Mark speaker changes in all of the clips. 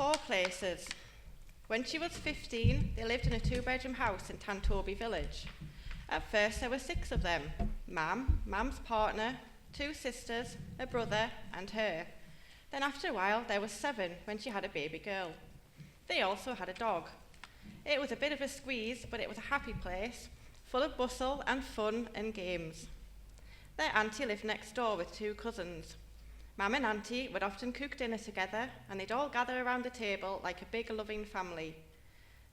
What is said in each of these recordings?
Speaker 1: 4 places. When she was 15, they lived in a 2-bedroom house in Tantobi village. At first there were 6 of them: Mum's partner, 2 sisters, a brother and her. Then after a while there was 7 when she had a baby girl. They also had a dog. It was a bit of a squeeze, but it was a happy place, full of bustle and fun and games. Their auntie lived next door with 2 cousins. Mum and Auntie would often cook dinner together, and they'd all gather around the table like a big loving family.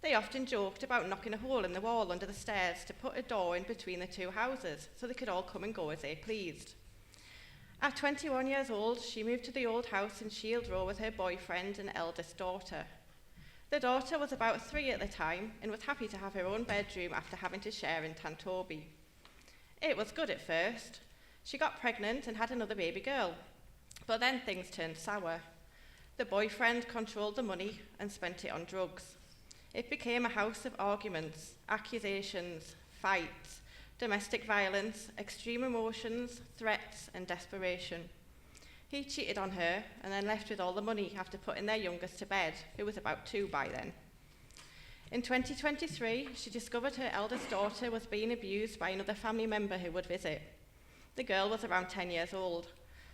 Speaker 1: They often joked about knocking a hole in the wall under the stairs to put a door in between the 2 houses so they could all come and go as they pleased. At 21 years old, she moved to the old house in Shield Row with her boyfriend and eldest daughter. The daughter was about 3 at the time and was happy to have her own bedroom after having to share in Tantobi. It was good at first. She got pregnant and had another baby girl. But then things turned sour. The boyfriend controlled the money and spent it on drugs. It became a house of arguments, accusations, fights, domestic violence, extreme emotions, threats, and desperation. He cheated on her and then left with all the money after putting their youngest to bed, who was about 2 by then. In 2023, she discovered her eldest daughter was being abused by another family member who would visit. The girl was around 10 years old.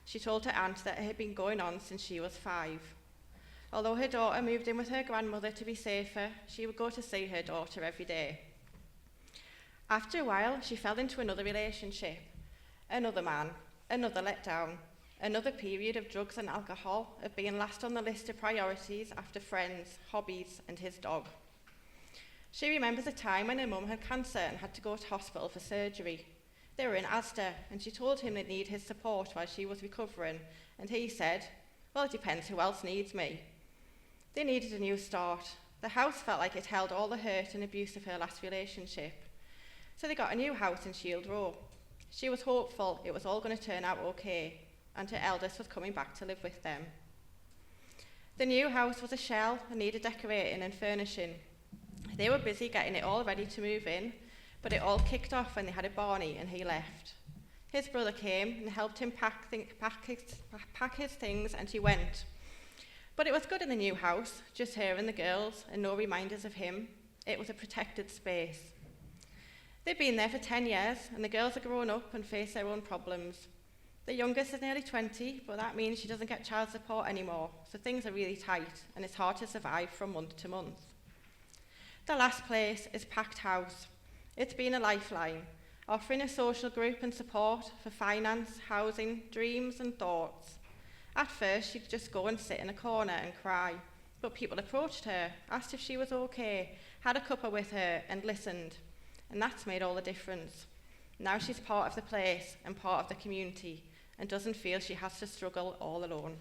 Speaker 1: She told her aunt that it had been going on since she was 5. Although her daughter moved in with her grandmother to be safer, she would go to see her daughter every day. After a while, she fell into another relationship. Another man, another letdown, another period of drugs and alcohol, of being last on the list of priorities after friends, hobbies, and his dog. She remembers a time when her mum had cancer and had to go to hospital for surgery. They were in Asda, and she told him they'd need his support while she was recovering, and he said, "Well, it depends who else needs me." They needed a new start. The house felt like it held all the hurt and abuse of her last relationship. So they got a new house in Shield Row. She was hopeful it was all going to turn out okay, and her eldest was coming back to live with them. The new house was a shell and needed decorating and furnishing. They were busy getting it all ready to move in, but it all kicked off when they had a Barney and he left. His brother came and helped him pack his things, and he went. But it was good in the new house, just her and the girls, and no reminders of him. It was a protected space. They've been there for 10 years, and the girls are grown up and face their own problems. The youngest is nearly 20, but that means she doesn't get child support anymore, so things are really tight, and it's hard to survive from month to month. The last place is Packed House. It's been a lifeline, offering a social group and support for finance, housing, dreams and thoughts. At first, she'd just go and sit in a corner and cry, but people approached her, asked if she was okay, had a cuppa with her and listened, and that's made all the difference. Now she's part of the place and part of the community and doesn't feel she has to struggle all alone.